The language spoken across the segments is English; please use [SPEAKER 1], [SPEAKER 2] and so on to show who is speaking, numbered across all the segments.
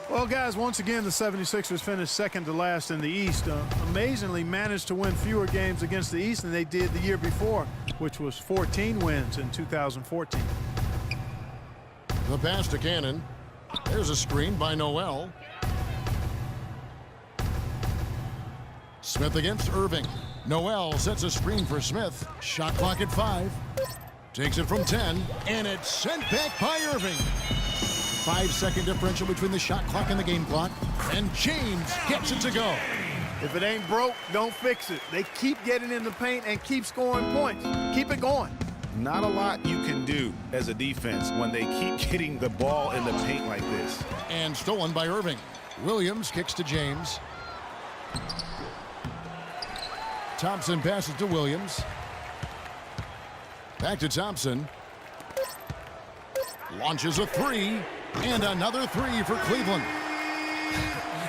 [SPEAKER 1] Well, guys, once again, the 76ers finished second to last in the East. Amazingly managed to win fewer games against the East than they did the year before, which was 14 wins in 2014.
[SPEAKER 2] The pass to Cannon. There's a screen by Noel. Smith against Irving. Noel sets a screen for Smith. Shot clock at 5. Takes it from 10, and it's sent back by Irving. 5-second differential between the shot clock and the game clock, and James gets it to go.
[SPEAKER 1] If it ain't broke, don't fix it. They keep getting in the paint and keep scoring points. Keep it going.
[SPEAKER 3] Not a lot you can do as a defense when they keep getting the ball in the paint like this.
[SPEAKER 2] And stolen by Irving. Williams kicks to James. Thompson passes to Williams. Back to Thompson. Launches a 3, and another 3 for Cleveland.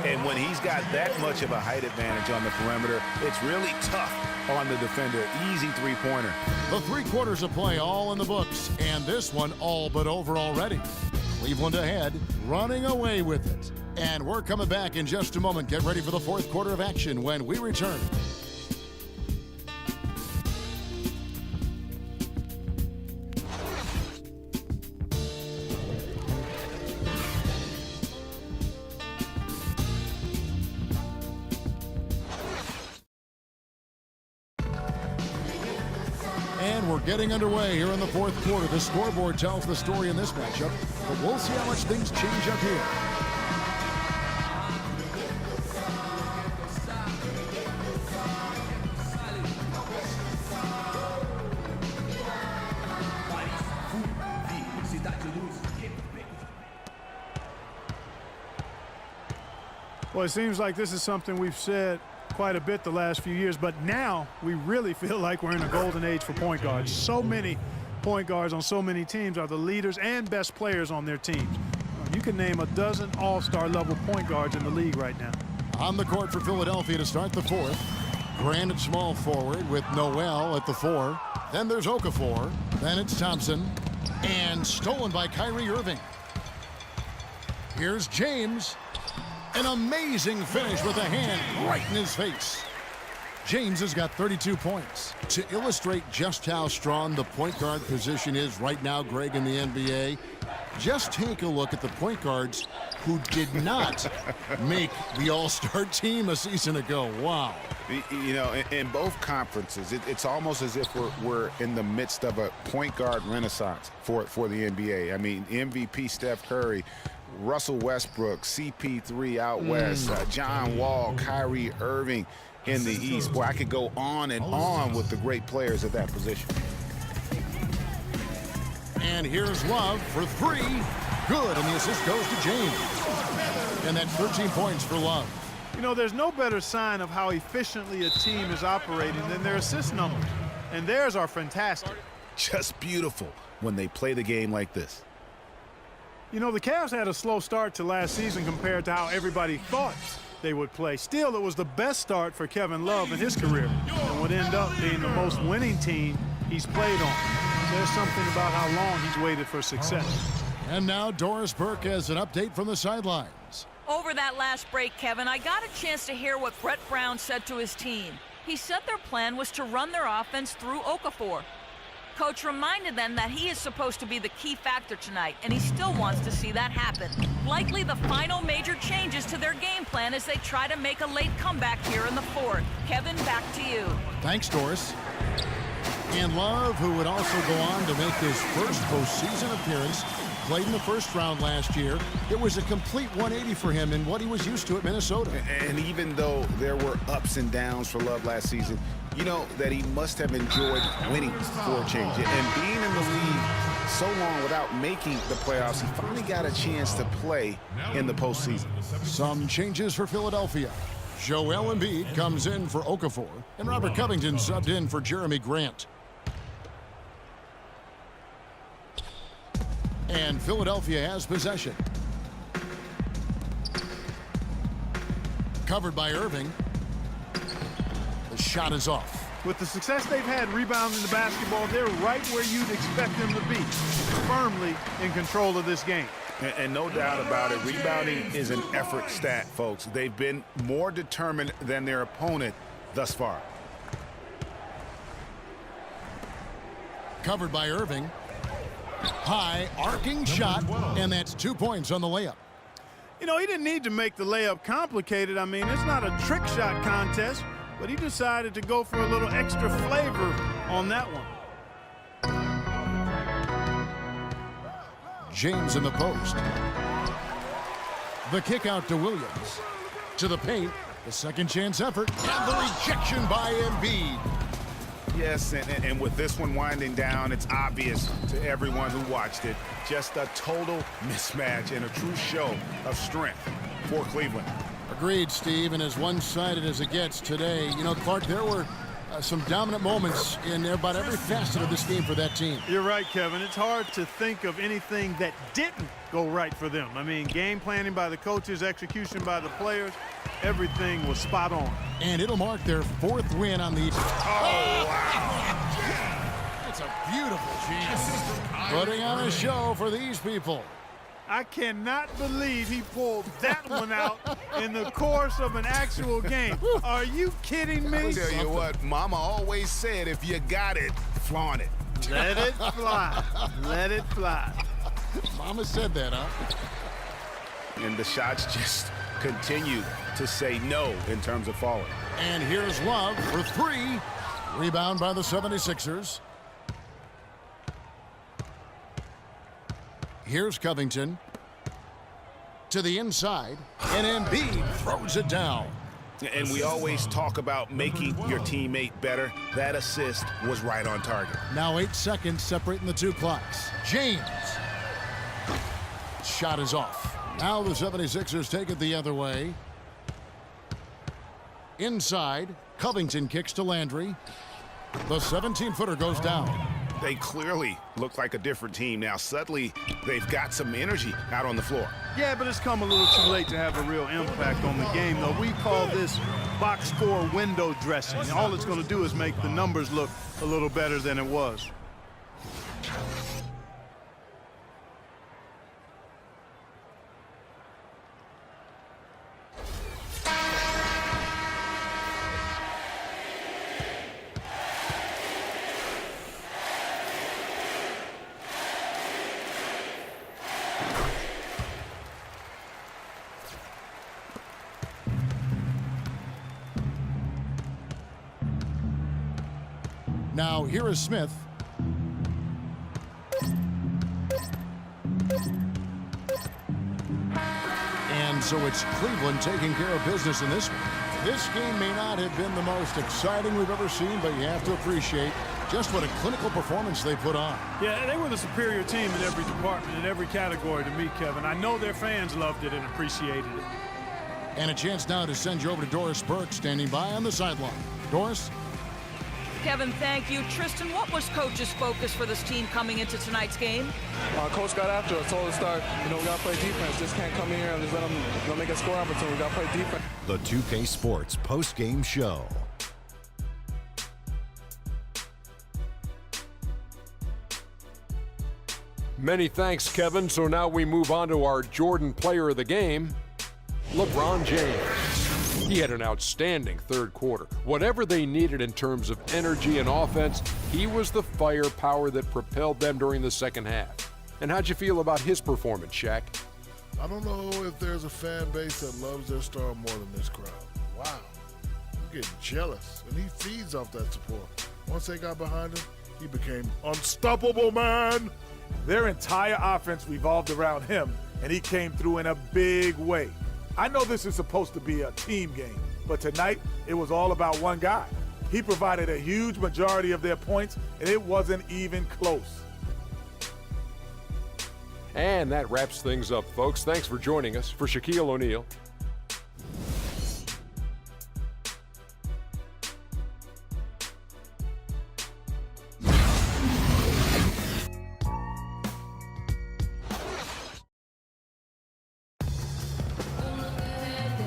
[SPEAKER 3] And when he's got that much of a height advantage on the perimeter, it's really tough on the defender. Easy three-pointer.
[SPEAKER 2] The 3 quarters of play all in the books, and this one all but over already. Cleveland ahead, running away with it. And we're coming back in just a moment. Get ready for the 4th quarter of action when we return. And we're getting underway here in the 4th quarter. The scoreboard tells the story in this matchup, but we'll see how much things change up here.
[SPEAKER 1] Well, it seems like this is something we've said quite a bit the last few years, but now we really feel like we're in a golden age for point guards. So many point guards on so many teams are the leaders and best players on their teams. You can name a dozen all-star level point guards in the league right now.
[SPEAKER 2] On the court for Philadelphia to start the 4th. Grant at small forward with Noel at the 4. Then there's Okafor. Then it's Thompson. And stolen by Kyrie Irving. Here's James. An amazing finish with a hand right in his face. James has got 32 points. To illustrate just how strong the point guard position is right now, Greg, in the NBA, just take a look at the point guards who did not make the All-Star team a season ago. Wow.
[SPEAKER 3] You know, in both conferences, it's almost as if we're in the midst of a point guard renaissance for the NBA. I mean, MVP Steph Curry, Russell Westbrook, CP3 out west, John Wall, Kyrie Irving in the East. Boy, I could go on and on with the great players at that position.
[SPEAKER 2] And here's Love for 3. Good, and the assist goes to James. And that's 13 points for Love.
[SPEAKER 1] You know, there's no better sign of how efficiently a team is operating than their assist numbers. And theirs are fantastic.
[SPEAKER 3] Just beautiful when they play the game like this.
[SPEAKER 1] You know, the Cavs had a slow start to last season compared to how everybody thought they would play. Still, it was the best start for Kevin Love in his career and would end up being the most winning team he's played on. There's something about how long he's waited for success.
[SPEAKER 2] And now Doris Burke has an update from the sidelines.
[SPEAKER 4] Over that last break, Kevin, I got a chance to hear what Brett Brown said to his team. He said their plan was to run their offense through Okafor. Coach reminded them that he is supposed to be the key factor tonight, and he still wants to see that happen. Likely the final major changes to their game plan as they try to make a late comeback here in the 4th. Kevin, back to you.
[SPEAKER 2] Thanks, Doris. And Love, who would also go on to make his first postseason appearance, played in the first round last year. It was a complete 180 for him in what he was used to at Minnesota.
[SPEAKER 3] And even though there were ups and downs for Love last season, you know that he must have enjoyed winning for a change. And being in the league so long without making the playoffs, he finally got a chance to play in the postseason.
[SPEAKER 2] Some changes for Philadelphia. Joel Embiid comes in for Okafor, and Robert Covington subbed in for Jeremy Grant. And Philadelphia has possession. Covered by Irving. The shot is off.
[SPEAKER 1] With the success they've had rebounding the basketball, they're right where you'd expect them to be, firmly in control of this game.
[SPEAKER 3] And no doubt about it, rebounding is an effort stat, folks. They've been more determined than their opponent thus far.
[SPEAKER 2] Covered by Irving. High arcing shot, and that's 2 points on the layup.
[SPEAKER 1] You know, he didn't need to make the layup complicated. I mean, it's not a trick shot contest, but he decided to go for a little extra flavor on that one.
[SPEAKER 2] James in the post. The kick out to Williams. To the paint. The second chance effort. And the rejection by Embiid.
[SPEAKER 3] Yes, and with this one winding down, it's obvious to everyone who watched it. Just a total mismatch and a true show of strength for Cleveland.
[SPEAKER 2] Agreed, Steve, and as one-sided as it gets today. You know, Clark, there were some dominant moments in about every facet of this game for that team.
[SPEAKER 1] You're right, Kevin. It's hard to think of anything that didn't go right for them. I mean, game planning by the coaches, execution by the players, everything was spot on.
[SPEAKER 2] And it'll mark their 4th win on the...
[SPEAKER 3] Oh, wow.
[SPEAKER 2] It's a beautiful chance. Putting on a show for these people.
[SPEAKER 1] I cannot believe he pulled that one out in the course of an actual game. Are you kidding me?
[SPEAKER 3] I'll tell you what, Mama always said, if you got it, flaunt it.
[SPEAKER 1] Let it fly. Let it fly.
[SPEAKER 2] Mama said that, huh?
[SPEAKER 3] And the shots just continue to say no in terms of falling.
[SPEAKER 2] And here's Love for 3. Rebound by the 76ers. Here's Covington. To the inside. And Embiid throws it down.
[SPEAKER 3] And we always talk about making your teammate better. That assist was right on target.
[SPEAKER 2] Now 8 seconds separating the 2 clocks. James. Shot is off. Now the 76ers take it the other way. Inside. Covington kicks to Landry. The 17-footer goes down.
[SPEAKER 3] They clearly look like a different team now. Suddenly, they've got some energy out on the floor.
[SPEAKER 1] Yeah, but it's come a little too late to have a real impact on the game, though. We call this box score window dressing. All it's going to do is make the numbers look a little better than it was.
[SPEAKER 2] Now here is Smith. And so it's Cleveland taking care of business in this one. This game may not have been the most exciting we've ever seen, but you have to appreciate just what a clinical performance they put on.
[SPEAKER 1] Yeah, they were the superior team in every department, in every category to me, Kevin. I know their fans loved it and appreciated it.
[SPEAKER 2] And a chance now to send you over to Doris Burke, standing by on the sideline. Doris?
[SPEAKER 4] Kevin, thank you. Tristan, what was Coach's focus for this team coming into tonight's game?
[SPEAKER 5] Coach got after us, told us to start, we got to play defense. Just can't come in here and just let them make a score opportunity. We got to play defense.
[SPEAKER 6] The 2K Sports post-game show.
[SPEAKER 7] Many thanks, Kevin. So now we move on to our Jordan player of the game, LeBron James. He had an outstanding third quarter. Whatever they needed in terms of energy and offense, he was the firepower that propelled them during the second half. And how'd you feel about his performance, Shaq?
[SPEAKER 8] I don't know if there's a fan base that loves their star more than this crowd. Wow. I'm getting jealous, and he feeds off that support. Once they got behind him, he became unstoppable, man.
[SPEAKER 9] Their entire offense revolved around him, and he came through in a big way. I know this is supposed to be a team game, but tonight it was all about one guy. He provided a huge majority of their points, and it wasn't even close.
[SPEAKER 7] And that wraps things up, folks. Thanks for joining us. For Shaquille O'Neal,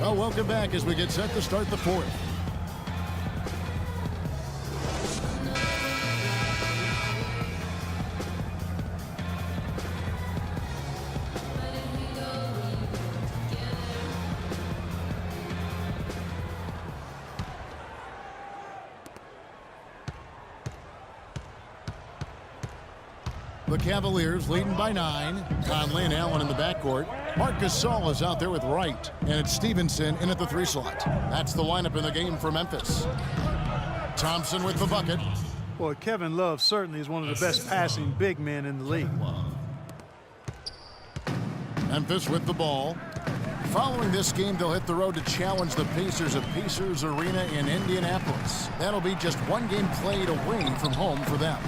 [SPEAKER 2] Well, welcome back as we get set to start the fourth. the Cavaliers leading by 9. Conley and Allen in the backcourt. Marcus Gasol is out there with Wright, and it's Stevenson in at the 3 slot. That's the lineup in the game for Memphis. Thompson with the bucket.
[SPEAKER 1] Boy, Kevin Love certainly is one of the best passing big men in the league.
[SPEAKER 2] Memphis with the ball. Following this game, they'll hit the road to challenge the Pacers at Pacers Arena in Indianapolis. That'll be just one game played away from home for them.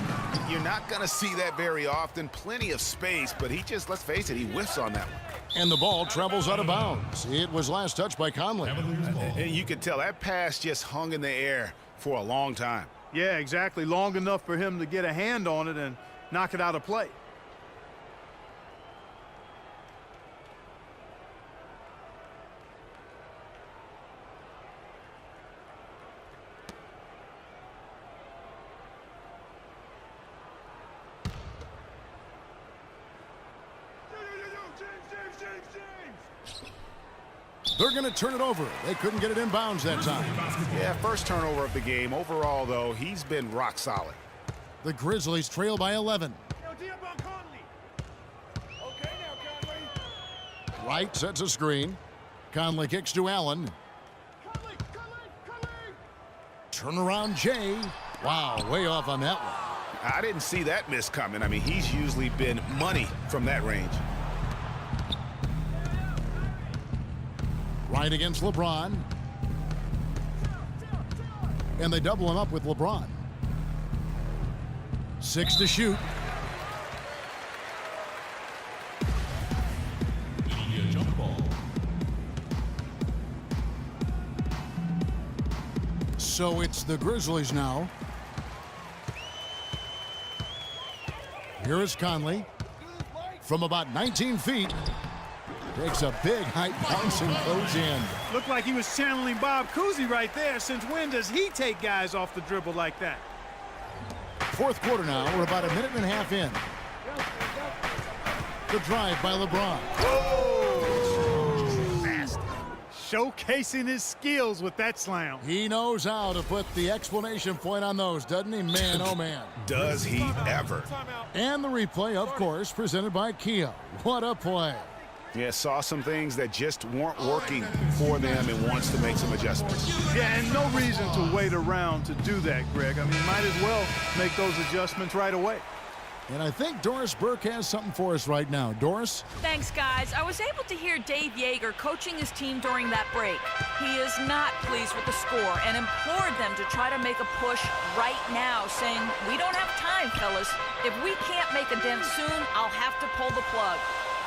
[SPEAKER 3] You're not going to see that very often. Plenty of space, but he just, let's face it, he whiffs on that one.
[SPEAKER 2] And the ball travels out of bounds. It was last touched by Conley.
[SPEAKER 3] And you can tell that pass just hung in the air for a long time.
[SPEAKER 1] Yeah, exactly. Long enough for him to get a hand on it and knock it out of play.
[SPEAKER 2] They're going to turn it over. They couldn't get it in bounds that time.
[SPEAKER 3] Yeah, first turnover of the game. Overall, though, he's been rock solid.
[SPEAKER 2] The Grizzlies trail by 11. Wright sets a screen. Conley kicks to Allen. Turnaround Jay. Wow, way off on that one.
[SPEAKER 3] I didn't see that miss coming. I mean, he's usually been money from that range.
[SPEAKER 2] Right against LeBron. And they double him up with LeBron. 6 to shoot. So it's the Grizzlies now. Here is Conley. From about 19 feet. Takes a big height bounce and goes in.
[SPEAKER 1] Looked like he was channeling Bob Cousy right there. Since when does he take guys off the dribble like that?
[SPEAKER 2] Fourth quarter now. We're about a minute and a half in. The drive by LeBron.
[SPEAKER 1] Fast. Showcasing his skills with that slam.
[SPEAKER 2] He knows how to put the exclamation point on those, doesn't he? Man, oh man.
[SPEAKER 3] Does he ever?
[SPEAKER 2] And the replay, of course, presented by Kia. What a play.
[SPEAKER 3] Yeah, saw some things that just weren't working for them and wants to make some adjustments.
[SPEAKER 1] Yeah, and no reason to wait around to do that, Greg. I mean, might as well make those adjustments right away.
[SPEAKER 2] And I think Doris Burke has something for us right now. Doris?
[SPEAKER 4] Thanks, guys. I was able to hear Dave Yeager coaching his team during that break. He is not pleased with the score and implored them to try to make a push right now, saying, "We don't have time, fellas. If we can't make a dent soon, I'll have to pull the plug."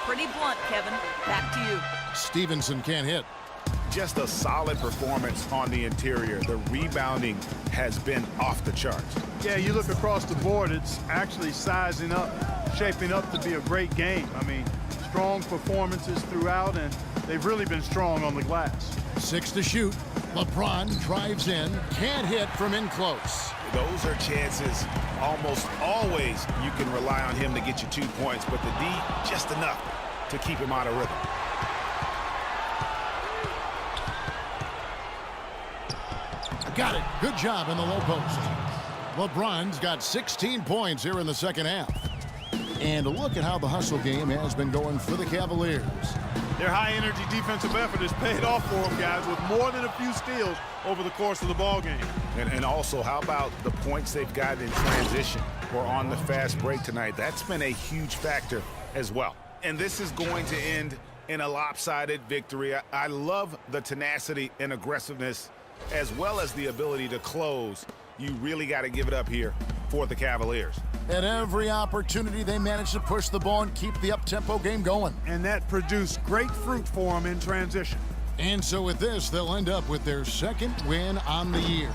[SPEAKER 4] Pretty blunt, Kevin. Back to you.
[SPEAKER 2] Stevenson can't hit.
[SPEAKER 3] Just a solid performance on the interior. The rebounding has been off the charts.
[SPEAKER 1] Yeah, you look across the board, it's actually sizing up, shaping up to be a great game. I mean, strong performances throughout, and they've really been strong on the glass.
[SPEAKER 2] 6 to shoot. LeBron drives in. Can't hit from in close.
[SPEAKER 3] Those are chances almost always you can rely on him to get you 2 points, but the D, just enough to keep him out of rhythm.
[SPEAKER 2] Got it. Good job in the low post. LeBron's got 16 points here in the second half. And look at how the hustle game has been going for the Cavaliers.
[SPEAKER 1] Their high-energy defensive effort has paid off for them, guys, with more than a few steals over the course of the ball game.
[SPEAKER 3] And also, how about the points they've gotten in transition or on the fast break tonight? That's been a huge factor as well. And this is going to end in a lopsided victory. I love the tenacity and aggressiveness as well as the ability to close. You really got to give it up here for the Cavaliers.
[SPEAKER 2] At every opportunity, they managed to push the ball and keep the up-tempo game going.
[SPEAKER 1] And that produced great fruit for them in transition.
[SPEAKER 2] And so with this, they'll end up with their second win on the year.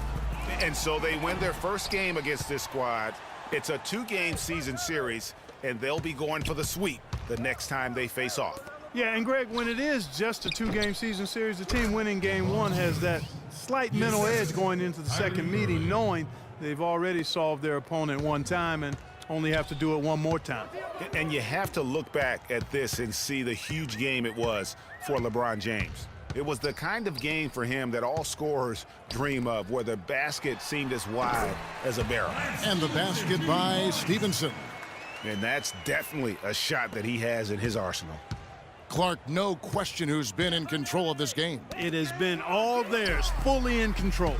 [SPEAKER 3] And so they win their first game against this squad. It's a 2-game season series, and they'll be going for the sweep the next time they face off.
[SPEAKER 1] Yeah, and Greg, when it is just a 2-game season series, the team winning game 1 has that slight mental edge going into the second meeting, knowing they've already solved their opponent one time and only have to do it one more time.
[SPEAKER 3] And you have to look back at this and see the huge game it was for LeBron James. It was the kind of game for him that all scorers dream of, where the basket seemed as wide as a barrel.
[SPEAKER 2] And the basket by Stevenson.
[SPEAKER 3] And that's definitely a shot that he has in his arsenal.
[SPEAKER 2] Clark, no question who's been in control of this game.
[SPEAKER 1] It has been all theirs, fully in control.